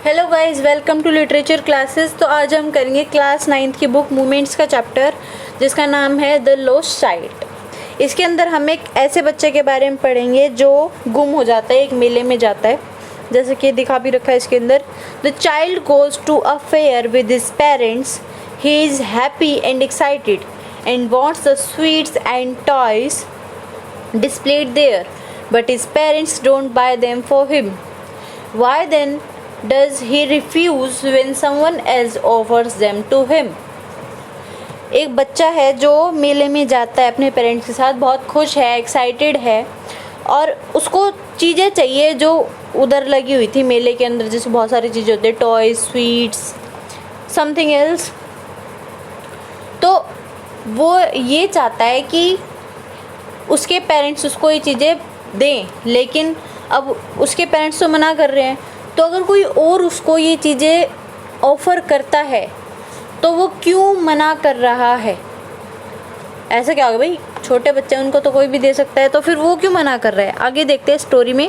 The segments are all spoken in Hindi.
Hello guys, welcome to literature classes. तो आज हम करेंगे क्लास 9th की बुक मूवमेंट्स का चैप्टर, जिसका नाम है द लॉस्ट चाइल्ड। इसके अंदर हम एक ऐसे बच्चे के बारे में पढ़ेंगे जो गुम हो जाता है, एक मेले में जाता है, जैसे कि दिखा भी रखा है इसके अंदर। The child goes to a fair with his parents. He is happy and excited and wants the sweets and toys displayed there, but his parents don't buy them for him. Why then does he refuse when someone else offers them to him? एक बच्चा है जो मेले में जाता है अपने पेरेंट्स के साथ, बहुत खुश है, एक्साइटेड है, और उसको चीज़ें चाहिए जो उधर लगी हुई थी मेले के अंदर, जैसे बहुत सारी चीज़ें होती है, टॉयज, स्वीट्स, समथिंग एल्स। तो वो ये चाहता है कि उसके पेरेंट्स उसको ये चीज़ें दें, लेकिन अब उसके पेरेंट्स तो मना कर रहे हैं। तो अगर कोई और उसको ये चीज़ें ऑफ़र करता है तो वो क्यों मना कर रहा है? ऐसा क्या होगा भाई, छोटे बच्चे उनको तो कोई भी दे सकता है, तो फिर वो क्यों मना कर रहा है? आगे देखते हैं स्टोरी में।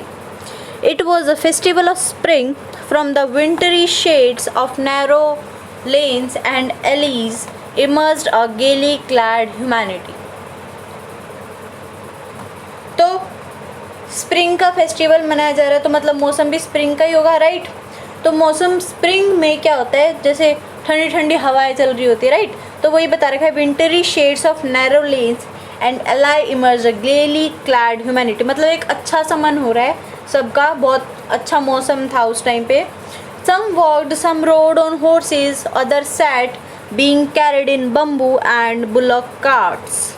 It was a festival of spring from the wintry shades of narrow lanes and alleys emerged a gaily clad humanity. तो स्प्रिंग का फेस्टिवल मनाया जा रहा है, तो मतलब मौसम भी स्प्रिंग का ही होगा, राइट? तो मौसम स्प्रिंग में क्या होता है, जैसे ठंडी ठंडी हवाएं चल रही होती है, राइट? तो वही बता रखा है, wintry shades of narrow lanes and alley emerge a gaily clad humanity. मतलब एक अच्छा सा मन हो रहा है सबका, बहुत अच्छा मौसम था उस टाइम पे। Some walked, some rode on horses, others being carried in bamboo and bullock carts.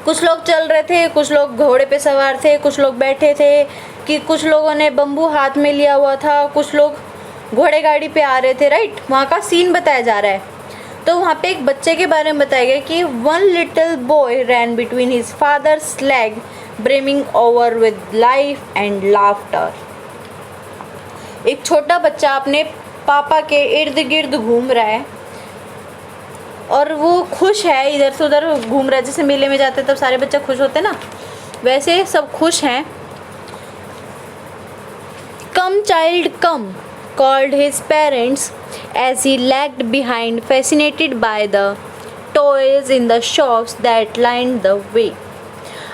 कुछ लोग चल रहे थे, कुछ लोग घोड़े पे सवार थे, कुछ लोग बैठे थे, कि कुछ लोगों ने बम्बू हाथ में लिया हुआ था, कुछ लोग घोड़े गाड़ी पे आ रहे थे, राइट? वहाँ का सीन बताया जा रहा है। तो वहाँ पे एक बच्चे के बारे में बताया गया कि one little boy ran between his father's legs brimming over with life and laughter. एक छोटा बच्चा अपने पापा के इर्द गिर्द घूम रहा है और वो खुश है, इधर से उधर घूम रहा है। जैसे मेले में जाते हैं तब सारे बच्चे खुश होते हैं ना, वैसे सब खुश हैं। Come child come called his parents as he lagged behind, fascinated by the toys in the shops that lined the way.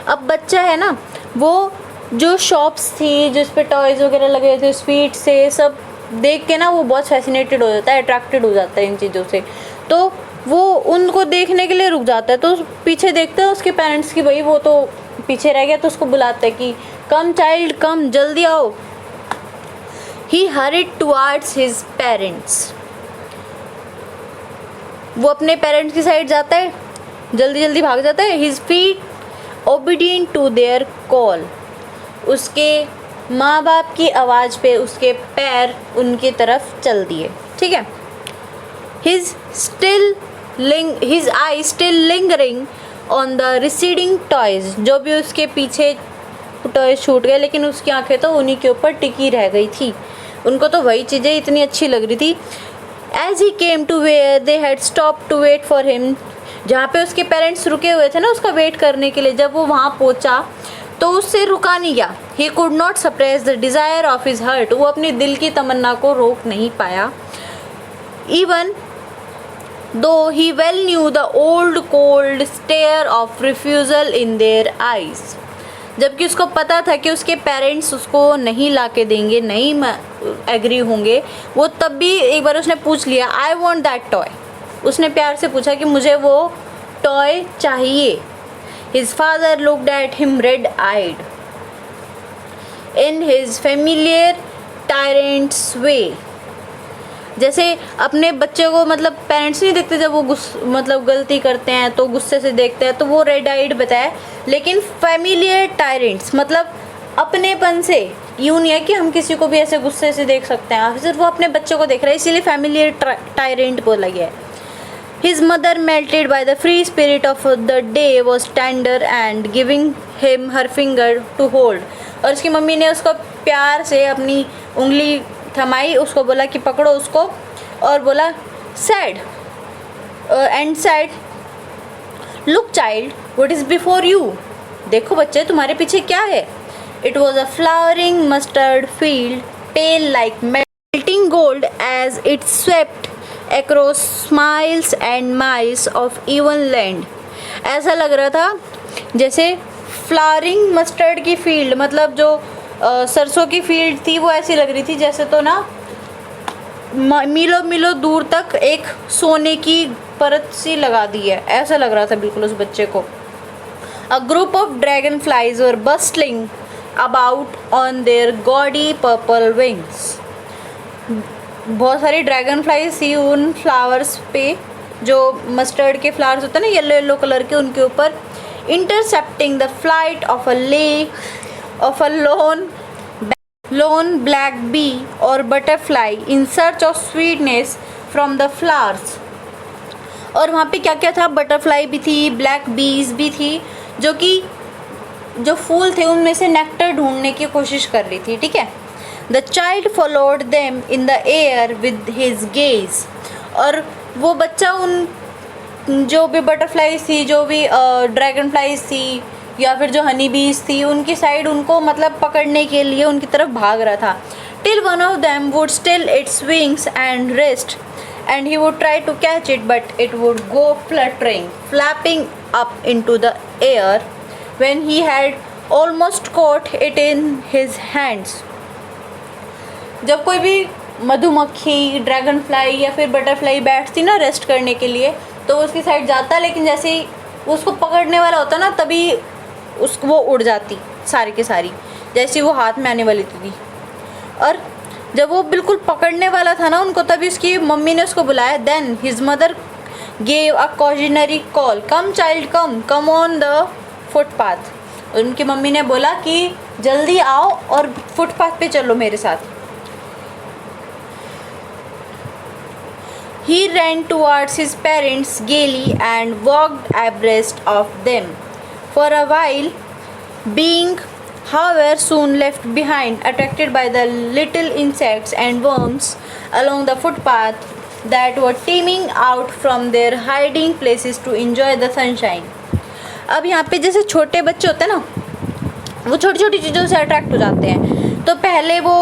अब बच्चा है ना, वो जो शॉप्स थी जिस पे टॉयज वगैरह लगे थे, स्वीट से, सब देख के ना वो बहुत फैसिनेटेड हो जाता है, अट्रैक्टेड हो जाता है इन चीज़ों से। तो वो उनको देखने के लिए रुक जाता है, तो पीछे देखते हैं उसके पेरेंट्स की, भाई वो तो पीछे रह गया, तो उसको बुलाते हैं कि कम चाइल्ड कम, जल्दी आओ। ही हरिड टुवर्ड्स हिज पेरेंट्स। वो अपने पेरेंट्स की साइड जाता है, जल्दी जल्दी भाग जाता है। His feet obedient to their call. उसके माँ बाप की आवाज़ पे उसके पैर उनकी तरफ चल दिए, ठीक है। His eye still lingering on the receding toys। जो भी उसके पीछे टॉयज छूट गए, लेकिन उसकी आंखें तो उन्हीं के ऊपर टिकी रह गई थी, उनको तो वही चीज़ें इतनी अच्छी लग रही थी। As he came to where they had stopped to wait for him, जहाँ पे उसके पेरेंट्स रुके हुए थे ना उसका वेट करने के लिए, जब वो वहाँ पहुँचा तो उससे रुका नहीं गया। He could not suppress the desire of his heart। वो अपने दिल की तमन्ना को रोक नहीं पाया। Even though he well knew the old cold stare of refusal in their eyes। जबकि उसको पता था कि उसके पेरेंट्स उसको नहीं ला के देंगे, नहीं एग्री होंगे, वो तब भी एक बार उसने पूछ लिया, आई वॉन्ट दैट टॉय। उसने प्यार से पूछा कि मुझे वो टॉय चाहिए। His father looked at him red eyed in his familiar tyrant's way. जैसे अपने बच्चे को, मतलब पेरेंट्स नहीं देखते जब वो मतलब गलती करते हैं तो गुस्से से देखते हैं, तो वो रेड आइड बताया। लेकिन फैमिलियर टायरेंट्स मतलब अपनेपन से, यूँ नहीं है कि हम किसी को भी ऐसे गुस्से से देख सकते हैं, सिर्फ वो अपने बच्चे को देख रहा है, इसीलिए फैमिलियर टायरेंट बोला गया है। His mother melted by the free spirit of the day was tender and giving him her finger to hold. और उसकी मम्मी ने उसको प्यार से अपनी उंगली थमाई, उसको बोला कि पकड़ो उसको, और बोला sad and sad, look child what is before you. देखो बच्चे तुम्हारे पीछे क्या है। It was a flowering mustard field, pale like glittering gold as it swept across miles and miles of even land. ऐसा लग रहा था जैसे फ्लावरिंग मस्टर्ड की फील्ड, मतलब जो सरसों की फील्ड थी वो ऐसी लग रही थी जैसे तो ना मीलों मीलों दूर तक एक सोने की परत सी लगा दी है, ऐसा लग रहा था बिल्कुल उस बच्चे को. A group of dragonflies were bustling about on their gaudy purple wings. बहुत सारी ड्रैगन फ्लाइज थी उन फ्लावर्स पे, जो मस्टर्ड के फ्लावर्स होते हैं ना येलो येलो कलर के, उनके ऊपर. Intercepting the flight of a lake of a lone black bee or butterfly in search of sweetness from the flowers. और वहाँ पे क्या क्या था, बटरफ्लाई भी थी, ब्लैक बीज भी थी, जो कि जो फूल थे उनमें से नेक्टर ढूंढने की कोशिश कर रही थी. ठीक है. The child followed them in the air with his gaze. और वो बच्चा उन जो भी बटरफ्लाइज थी, जो भी ड्रैगन फ्लाइज थी या फिर जो हनी बीज थी, उनकी साइड उनको मतलब पकड़ने के लिए उनकी तरफ भाग रहा था. Till one of them would still its wings and rest and he would try to catch it, but it would go flapping up into the air when he had almost caught it in his hands. जब कोई भी मधुमक्खी, ड्रैगन फ्लाई या फिर बटरफ्लाई बैठती ना रेस्ट करने के लिए, तो वो उसकी साइड जाता, लेकिन जैसे ही उसको पकड़ने वाला होता ना तभी उसको वो उड़ जाती सारी की सारी, जैसे वो हाथ में आने वाली थी. और जब वो बिल्कुल पकड़ने वाला था ना उनको, तभी उसकी मम्मी ने उसको बुलाया. Then his mother gave a cautionary call, come child come on the footpath. उनकी मम्मी ने बोला कि जल्दी आओ और फुटपाथ पे चलो मेरे साथ. He ran towards his parents gaily and walked abreast of them for a while, being however soon left behind, attracted by the little insects and worms along the footpath that were teeming out from their hiding places to enjoy the sunshine. अब यहाँ पे जैसे छोटे बच्चे होते हैं ना, वो छोटी छोटी चीज़ों से अट्रैक्ट हो जाते हैं. तो पहले वो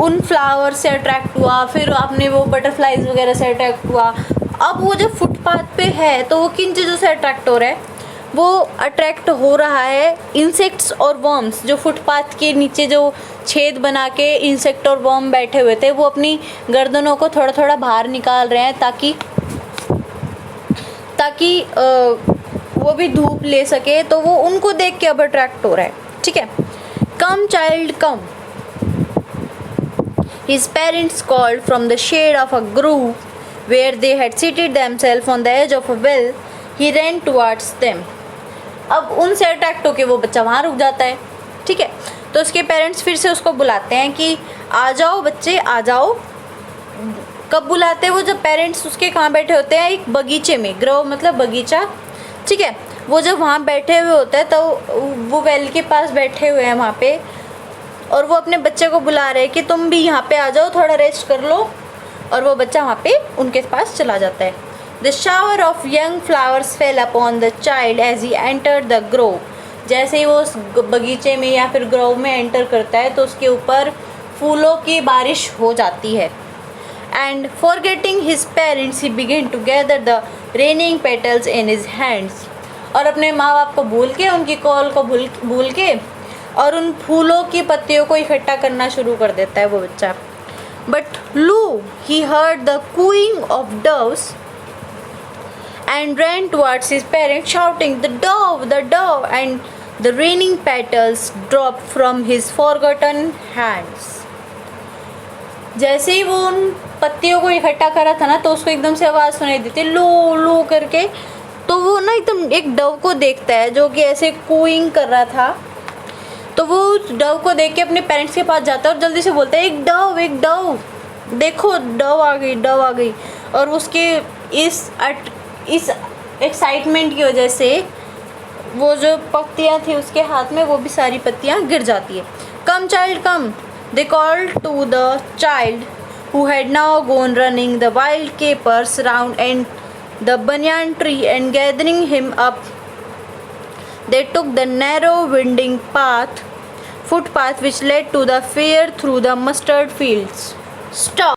उन फ्लावर से अट्रैक्ट हुआ, फिर आपने वो बटरफ्लाइज वगैरह से अट्रैक्ट हुआ. अब वो जब फुटपाथ पे है तो वो किन चीज़ों से अट्रैक्ट हो रहा है, वो अट्रैक्ट हो रहा है इंसेक्ट्स और वर्म्स. जो फुटपाथ के नीचे जो छेद बना के इंसेक्ट और वर्म बैठे हुए थे, वो अपनी गर्दनों को थोड़ा थोड़ा बाहर निकाल रहे हैं ताकि वो भी धूप ले सके. तो वो उनको देख के अब अट्रैक्ट हो रहा है. ठीक है. Come child come, his parents called from the shade of a grove where they had seated themselves on the edge of a well. He ran towards them. अब उनसे अट्रैक्ट होके वो बच्चा वहाँ रुक जाता है. ठीक है. तो उसके पेरेंट्स फिर से उसको बुलाते हैं कि आ जाओ बच्चे आ जाओ. कब बुलाते हैं वो, जब पेरेंट्स उसके कहाँ बैठे होते हैं, एक बगीचे में. ग्रोव मतलब बगीचा. ठीक है. वो जब वहाँ बैठे हुए होते हैं तो वो वेल के पास बैठे हुए हैं वहाँ पे, और वो अपने बच्चे को बुला रहे हैं कि तुम भी यहाँ पे आ जाओ, थोड़ा रेस्ट कर लो. और वो बच्चा वहाँ पे उनके पास चला जाता है. The shower of young flowers fell upon the child as he entered the grove. जैसे ही वो उस बगीचे में या फिर ग्रोव में एंटर करता है तो उसके ऊपर फूलों की बारिश हो जाती है. And forgetting his parents, he began to gather the raining petals in his hands. और अपने माँ बाप को भूल के, उनकी कॉल को भूल के और उन फूलों की पत्तियों को इकट्ठा करना शुरू कर देता है वो बच्चा. But lo, he heard the cooing of doves and ran towards his parents shouting, the dove, and the raining petals dropped from his forgotten hands. जैसे ही वो उन पत्तियों को इकट्ठा करा था ना, तो उसको एकदम से आवाज़ सुनाई देती है, लो लो करके. तो वो ना एकदम एक डव को देखता है जो कि ऐसे कूइंग कर रहा था. तो वो उस डव को देख के अपने पेरेंट्स के पास जाता है और जल्दी से बोलता है, एक डव, देखो डव आ गई. और उसके इस एक्साइटमेंट की वजह से वो जो पत्तियाँ थी उसके हाथ में, वो भी सारी पत्तियाँ गिर जाती है. Come child come, they called to the child who had now gone running the wild capers round and the banyan tree, and gathering him up they took the narrow winding footpath which led to the fair through the mustard fields. Stop.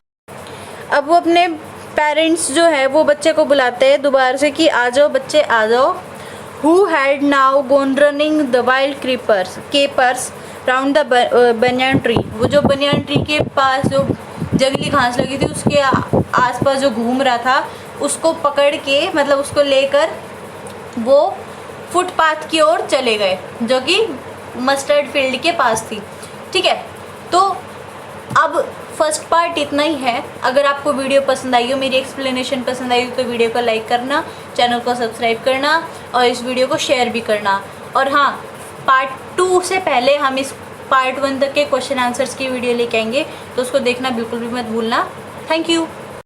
अब वो अपने पेरेंट्स जो है वो बच्चे को बुलाते हैं दोबारा से कि आ जाओ बच्चे आ जाओ। Who had now gone running the wild capers round the banyan tree। वो जो बनियान ट्री के पास जो जंगली घास लगी थी उसके आसपास जो घूम रहा था उसको पकड़ के, मतलब उसको लेकर वो फुटपाथ की ओर चले गए जो कि मस्टर्ड फील्ड के पास थी। ठीक है, तो अब फर्स्ट पार्ट इतना ही है। अगर आपको वीडियो पसंद आई हो, मेरी एक्सप्लेनेशन पसंद आई हो, तो वीडियो को लाइक करना, चैनल को सब्सक्राइब करना और इस वीडियो को शेयर भी करना। और हाँ, पार्ट 2 से पहले हम इस पार्ट 1 तक के क्वेश्चन आंसर्स की वीडियो लेके आएंगे, तो उसको देखना बिल्कुल भी मत भूलना। Thank you.